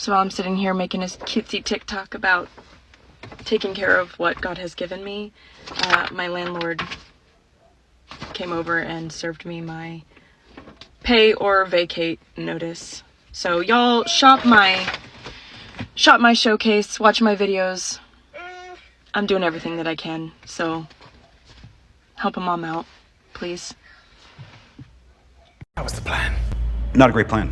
So while I'm sitting here making a cutesy TikTok about taking care of what God has given me, my landlord came over and served me my pay or vacate notice. So y'all shop my showcase, watch my videos. I'm doing everything that I can, so help a mom out, please. That was the plan. Not a great plan.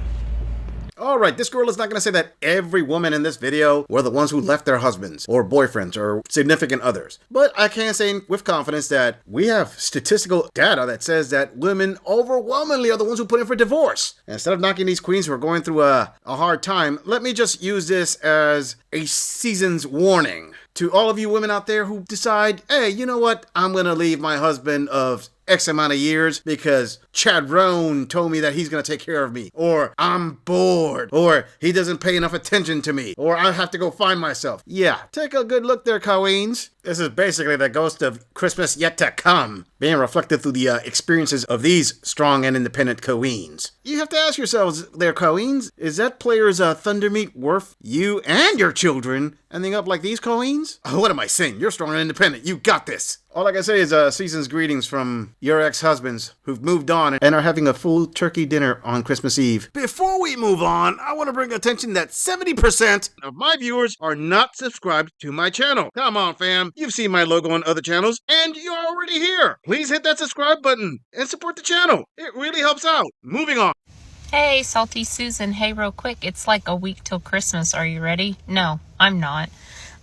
Alright, this girl is not going to say that every woman in this video were the ones who left their husbands or boyfriends or significant others. But I can say with confidence that we have statistical data that says that women overwhelmingly are the ones who put in for divorce. And instead of knocking these queens who are going through a hard time, let me just use this as a season's warning to all of you women out there who decide, hey, you know what? I'm going to leave my husband of X amount of years because Chad Rohn told me that he's going to take care of me, or I'm bored, or he doesn't pay enough attention to me, or I have to go find myself. Yeah, take a good look there, queens. This is basically the ghost of Christmas yet to come being reflected through the experiences of these strong and independent queens. You have to ask yourselves there, queens, is that player's thunder meat worth you and your children ending up like these queens? Oh, what am I saying? You're strong and independent. You got this. All I can say is season's greetings from your ex-husbands who've moved on and are having a full turkey dinner on Christmas Eve. Before we move on, I want to bring attention that 70% of my viewers are not subscribed to my channel. Come on, fam. You've seen my logo on other channels, and you're already here. Please hit that subscribe button and support the channel. It really helps out. Moving on. Hey, Salty Susan. Hey, real quick. It's like a week till Christmas. Are you ready? No, I'm not.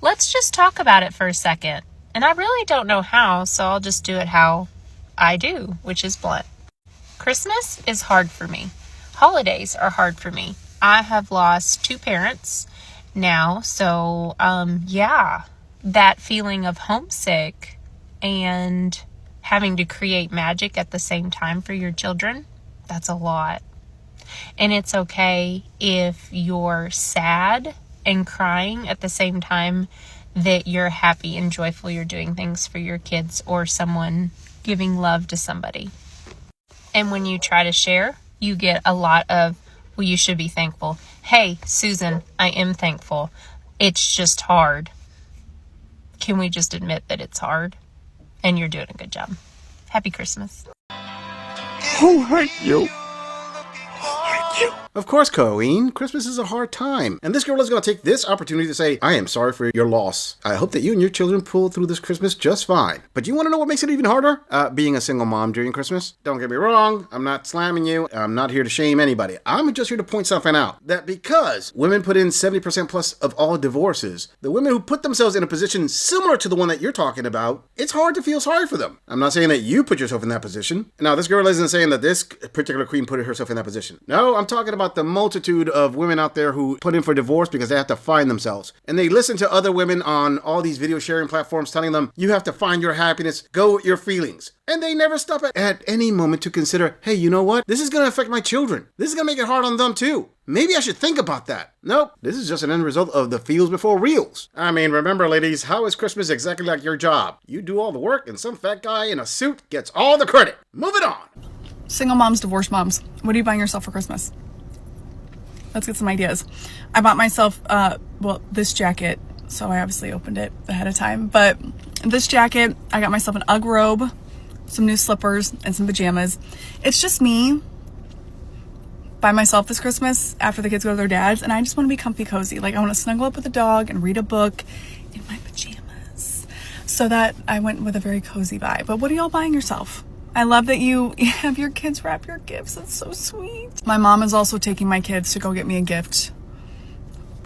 Let's just talk about it for a second. And I really don't know how, so I'll just do it how I do, which is blunt. Christmas is hard for me. Holidays are hard for me. I have lost 2 parents now, so yeah, that feeling of homesick and having to create magic at the same time for your children, that's a lot. And it's okay if you're sad and crying at the same time that you're happy and joyful you're doing things for your kids or someone giving love to somebody. And when you try to share, you get a lot of, well, you should be thankful. Hey, Susan, I am thankful. It's just hard. Can we just admit that it's hard? And you're doing a good job. Happy Christmas. Who hurt you? Of course, Colleen, Christmas is a hard time. And this girl is going to take this opportunity to say, I am sorry for your loss. I hope that you and your children pull through this Christmas just fine. But you want to know what makes it even harder? Being a single mom during Christmas. Don't get me wrong, I'm not slamming you. I'm not here to shame anybody. I'm just here to point something out. That because women put in 70% plus of all divorces, the women who put themselves in a position similar to the one that you're talking about, it's hard to feel sorry for them. I'm not saying that you put yourself in that position. Now, this girl isn't saying that this particular queen put herself in that position. No, I'm talking about the multitude of women out there who put in for divorce because they have to find themselves. And they listen to other women on all these video sharing platforms telling them, you have to find your happiness, go with your feelings. And they never stop at any moment to consider, hey, you know what? This is going to affect my children. This is going to make it hard on them too. Maybe I should think about that. Nope, this is just an end result of the feels before reels. I mean, remember ladies, how is Christmas exactly like your job? You do all the work and some fat guy in a suit gets all the credit. Moving on. Single moms, divorced moms. What are you buying yourself for Christmas? Let's get some ideas. I bought myself, this jacket. So I obviously opened it ahead of time. But this jacket, I got myself an UGG robe, some new slippers, and some pajamas. It's just me by myself this Christmas after the kids go to their dad's. And I just want to be comfy cozy. Like, I want to snuggle up with the dog and read a book in my pajamas. So that I went with a very cozy vibe. But what are y'all buying yourself? I love that you have your kids wrap your gifts. It's so sweet. My mom is also taking my kids to go get me a gift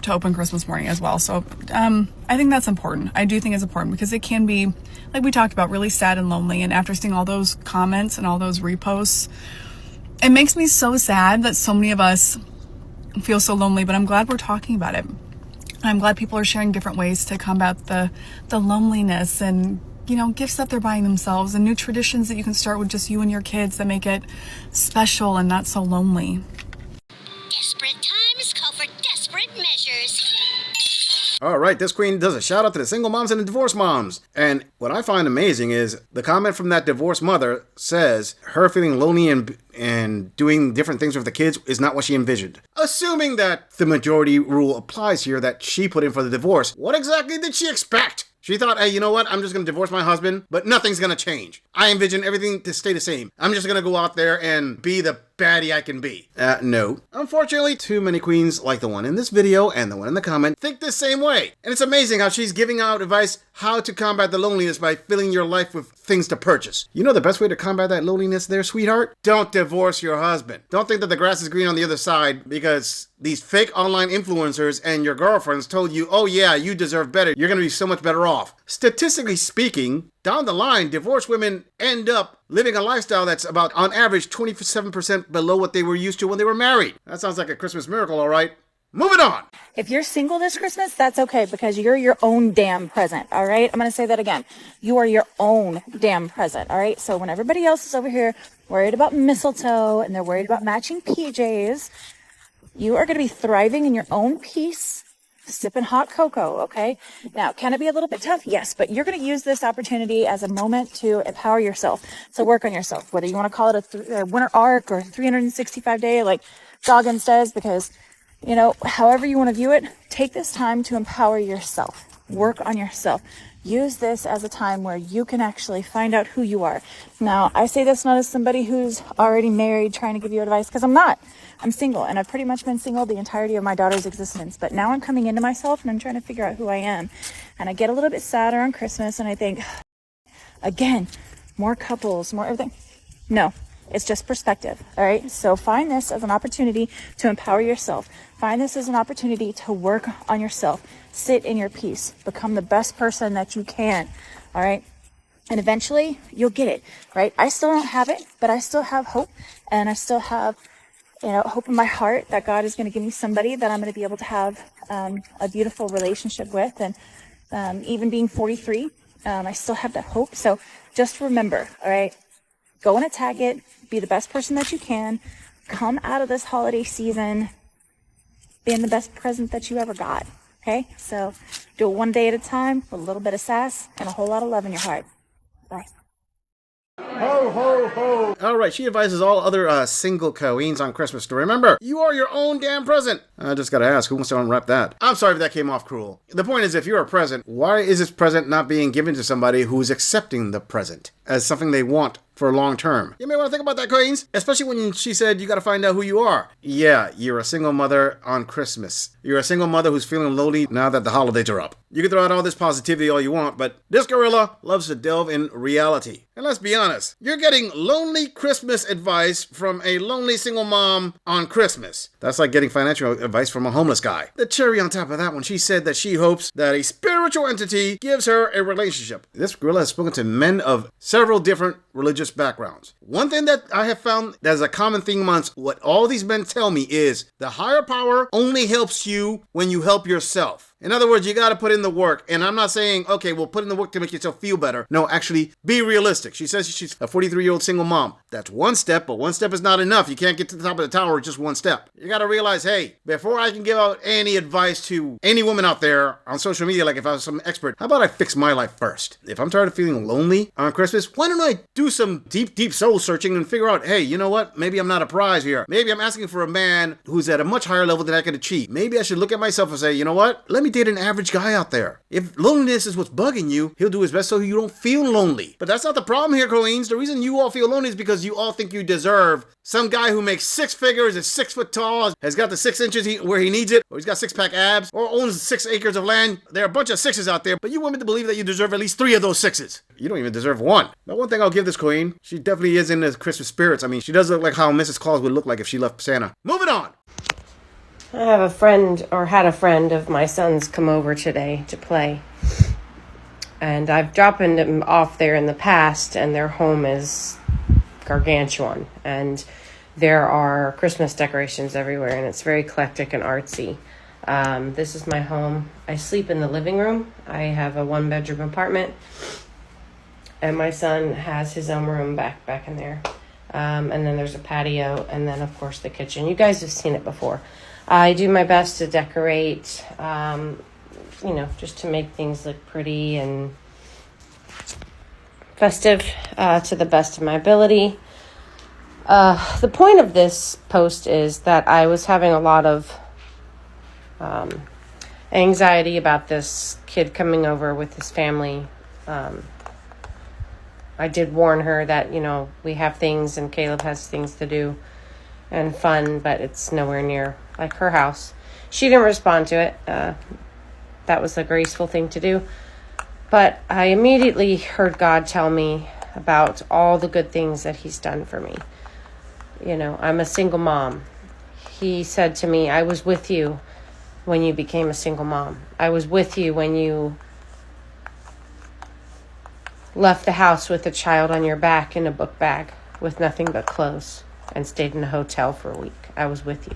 to open Christmas morning as well. So I think that's important. I do think it's important because it can be, like we talked about, really sad and lonely. And after seeing all those comments and all those reposts, it makes me so sad that so many of us feel so lonely, but I'm glad we're talking about it. I'm glad people are sharing different ways to combat the loneliness and, you know, gifts that they're buying themselves and new traditions that you can start with just you and your kids that make it special and not so lonely. Desperate times call for desperate measures. All right, this queen does a shout out to the single moms and the divorced moms. And what I find amazing is the comment from that divorced mother says her feeling lonely and and doing different things with the kids is not what she envisioned. Assuming that the majority rule applies here that she put in for the divorce, what exactly did she expect? She thought, hey, you know what? I'm just going to divorce my husband, but nothing's going to change. I envision everything to stay the same. I'm just going to go out there and be the baddie I can be. No. Unfortunately, too many queens like the one in this video and the one in the comment think the same way. And it's amazing how she's giving out advice how to combat the loneliness by filling your life with things to purchase. You know the best way to combat that loneliness there, sweetheart? Don't divorce your husband. Don't think that the grass is green on the other side because these fake online influencers and your girlfriends told you, oh yeah, you deserve better. You're going to be so much better off. Statistically speaking, down the line, divorced women end up living a lifestyle that's about, on average, 27% below what they were used to when they were married. That sounds like a Christmas miracle, all right? Moving on. If you're single this Christmas, that's okay because you're your own damn present, all right? I'm going to say that again. You are your own damn present, all right? So when everybody else is over here worried about mistletoe and they're worried about matching PJs, you are going to be thriving in your own peace, sipping hot cocoa, okay? Now, can it be a little bit tough? Yes, but you're going to use this opportunity as a moment to empower yourself, to work on yourself, whether you want to call it a winter arc or 365 day like Goggins says, because, you know, however you want to view it, take this time to empower yourself, work on yourself. Use this as a time where you can actually find out who you are. Now, I say this not as somebody who's already married trying to give you advice, because I'm not. I'm single, and I've pretty much been single the entirety of my daughter's existence. But now I'm coming into myself, and I'm trying to figure out who I am. And I get a little bit sadder on Christmas, and I think, again, more couples, more everything. No, it's just perspective, all right? So find this as an opportunity to empower yourself. Find this as an opportunity to work on yourself. Sit in your peace. Become the best person that you can, all right? And eventually, you'll get it, right? I still don't have it, but I still have hope, and I still have, you know, hope in my heart that God is going to give me somebody that I'm going to be able to have a beautiful relationship with. And even being 43, I still have that hope. So just remember, all right, go and attack it. Be the best person that you can. Come out of this holiday season being the best present that you ever got. Okay? So do it one day at a time with a little bit of sass and a whole lot of love in your heart. Bye. Ho, ho, ho. All right, she advises all other single queens on Christmas to remember, you are your own damn present. I just gotta ask, who wants to unwrap that? I'm sorry if that came off cruel. The point is, if you're a present, why is this present not being given to somebody who's accepting the present as something they want for long term? You may want to think about that, queens, especially when she said you got to find out who you are. Yeah, you're a single mother on Christmas. You're a single mother who's feeling lonely now that the holidays are up. You can throw out all this positivity all you want, but this gorilla loves to delve in reality. And let's be honest, you're getting lonely Christmas advice from a lonely single mom on Christmas. That's like getting financial advice from a homeless guy. The cherry on top of that one, she said that she hopes that a spiritual entity gives her a relationship. This gorilla has spoken to men of several different religious backgrounds. One thing that I have found that is a common theme amongst what all these men tell me is the higher power only helps you when you help yourself. In other words, you got to put in the work. And I'm not saying, okay, well, put in the work to make yourself feel better. No, actually, be realistic. She says she's a 43-year-old single mom. That's one step, but one step is not enough. You can't get to the top of the tower with just one step. You got to realize, hey, before I can give out any advice to any woman out there on social media, like if I was some expert, how about I fix my life first? If I'm tired of feeling lonely on Christmas, why don't I do some deep soul searching and figure out, hey, you know what? Maybe I'm not a prize here. Maybe I'm asking for a man who's at a much higher level than I can achieve. Maybe I should look at myself and say, you know what? Let me date an average guy out there. If loneliness is what's bugging you, he'll do his best so you don't feel lonely. But that's not the problem here, queens. The reason you all feel lonely is because you all think you deserve some guy who makes 6 figures, is 6 foot tall, has got the 6 inches where he needs it, or he's got 6-pack abs, or owns 6 acres of land. There are a bunch of 6s out there, but you want me to believe that you deserve at least 3 of those 6s. You don't even deserve 1. But one thing I'll give this queen, she definitely is in the Christmas spirits. I mean, she does look like how Mrs. Claus would look like if she left Santa. Moving on. I have a friend, or had a friend of my son's come over today to play. And I've dropped them off there in the past, and their home is gargantuan. And there are Christmas decorations everywhere, and it's very eclectic and artsy. This is my home. I sleep in the living room. I have a 1-bedroom apartment. And my son has his own room back in there. And then there's a patio, and then, of course, the kitchen. You guys have seen it before. I do my best to decorate, just to make things look pretty and festive to the best of my ability. The point of this post is that I was having a lot of anxiety about this kid coming over with his family. I did warn her that, we have things and Caleb has things to do and fun, but it's nowhere near like her house. She didn't respond to it. That was a graceful thing to do. But I immediately heard God tell me about all the good things that he's done for me. I'm a single mom. He said to me, I was with you when you became a single mom. I was with you when you left the house with a child on your back in a book bag with nothing but clothes and stayed in a hotel for a week. I was with you.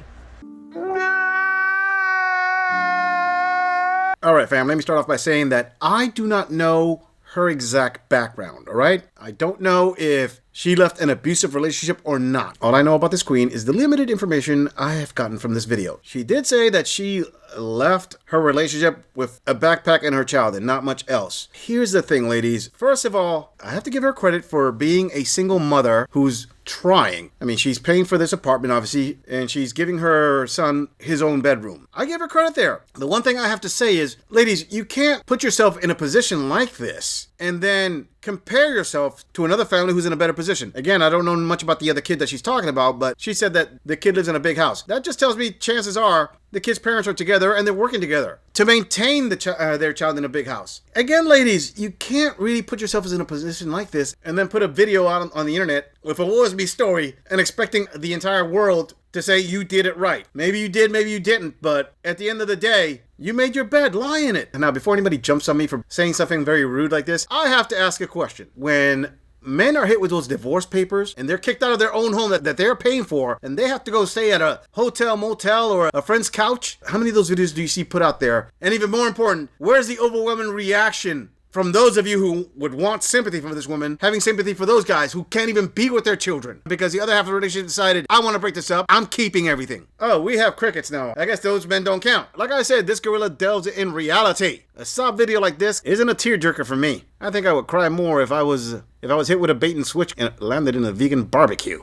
All right, fam, let me start off by saying that I do not know her exact background, all right? I don't know if she left an abusive relationship or not. All I know about this queen is the limited information I have gotten from this video. She did say that she left her relationship with a backpack and her child and not much else. Here's the thing, ladies. First of all, I have to give her credit for being a single mother who's trying. I mean, she's paying for this apartment, obviously, and she's giving her son his own bedroom. I give her credit there. The one thing I have to say is, ladies, you can't put yourself in a position like this and then compare yourself to another family who's in a better position. Again, I don't know much about the other kid that she's talking about, but she said that the kid lives in a big house. That just tells me chances are the kid's parents are together and they're working together to maintain their child in a big house. Again, ladies, you can't really put yourself in a position like this and then put a video out on the internet with a Worsby story and expecting the entire world to say you did it right. Maybe you did, maybe you didn't, but at the end of the day, you made your bed, lie in it. And now, before anybody jumps on me for saying something very rude like this, I have to ask a question. When men are hit with those divorce papers and they're kicked out of their own home that they're paying for and they have to go stay at a hotel, motel, or a friend's couch, how many of those videos do you see put out there? And even more important, where's the overwhelming reaction from those of you who would want sympathy for this woman, having sympathy for those guys who can't even be with their children because the other half of the relationship decided, I want to break this up, I'm keeping everything. Oh, we have crickets now. I guess those men don't count. Like I said, this gorilla delves in reality. A sob video like this isn't a tearjerker for me. I think I would cry more if I was hit with a bait and switch and landed in a vegan barbecue.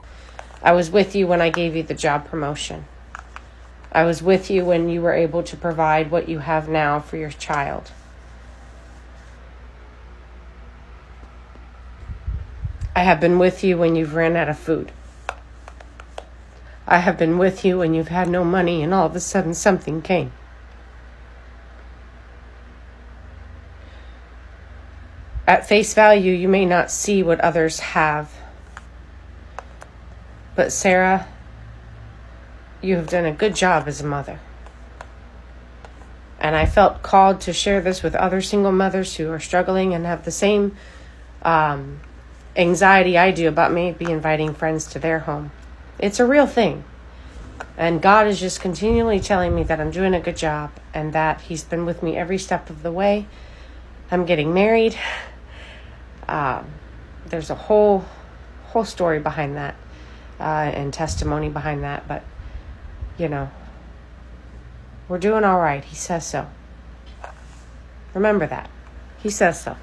I was with you when I gave you the job promotion. I was with you when you were able to provide what you have now for your child. I have been with you when you've ran out of food. I have been with you when you've had no money and all of a sudden something came. At face value, you may not see what others have. But Sarah, you have done a good job as a mother. And I felt called to share this with other single mothers who are struggling and have the same anxiety I do about maybe inviting friends to their home. It's a real thing. And God is just continually telling me that I'm doing a good job and that he's been with me every step of the way. I'm getting married. There's a whole story behind that and testimony behind that. But, we're doing all right. He says so. Remember that. He says so.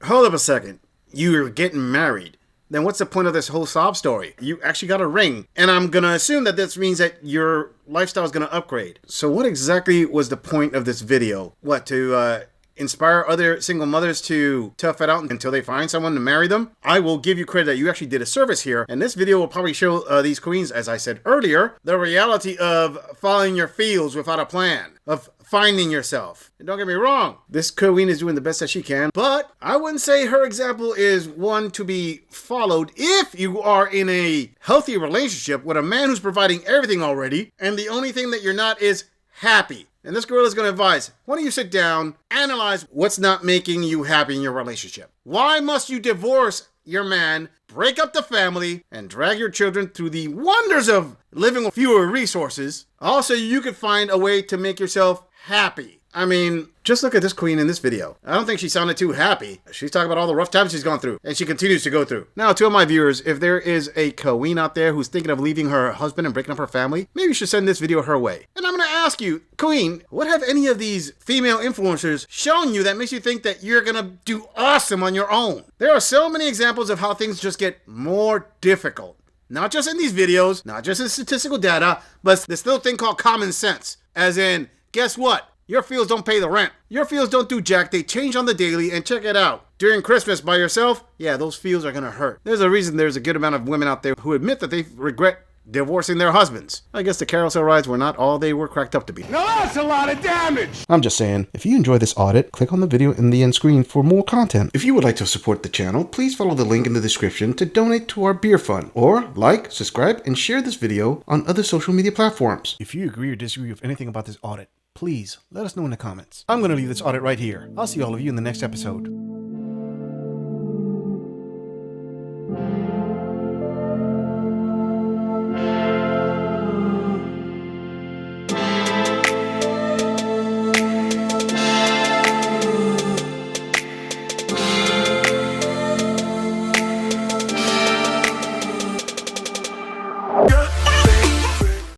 Hold up a second. You're getting married. Then what's the point of this whole sob story? You actually got a ring. And I'm going to assume that this means that your lifestyle is going to upgrade. So what exactly was the point of this video? What, to inspire other single mothers to tough it out until they find someone to marry them? I will give you credit that you actually did a service here. And this video will probably show these queens, as I said earlier, the reality of following your feels without a plan, of finding yourself. And don't get me wrong, this queen is doing the best that she can, but I wouldn't say her example is one to be followed if you are in a healthy relationship with a man who's providing everything already, and the only thing that you're not is happy. And this girl is going to advise, why don't you sit down, analyze what's not making you happy in your relationship? Why must you divorce your man, break up the family, and drag your children through the wonders of living with fewer resources? Also, you could find a way to make yourself happy. I mean, just look at this queen in this video. I don't think she sounded too happy. She's talking about all the rough times she's gone through, and she continues to go through. Now, to all my viewers, if there is a queen out there who's thinking of leaving her husband and breaking up her family, maybe you should send this video her way. And I'm going to ask you, queen, what have any of these female influencers shown you that makes you think that you're going to do awesome on your own? There are so many examples of how things just get more difficult. Not just in these videos, not just in statistical data, but this little thing called common sense. As in, guess what? Your fields don't pay the rent. Your fields don't do jack. They change on the daily, and check it out. During Christmas by yourself, yeah, those fields are gonna hurt. There's a reason there's a good amount of women out there who admit that they regret divorcing their husbands. I guess the carousel rides were not all they were cracked up to be. Now that's a lot of damage! I'm just saying, if you enjoy this audit, click on the video in the end screen for more content. If you would like to support the channel, please follow the link in the description to donate to our beer fund, or like, subscribe, and share this video on other social media platforms. If you agree or disagree with anything about this audit, please let us know in the comments. I'm going to leave this audit right here. I'll see all of you in the next episode.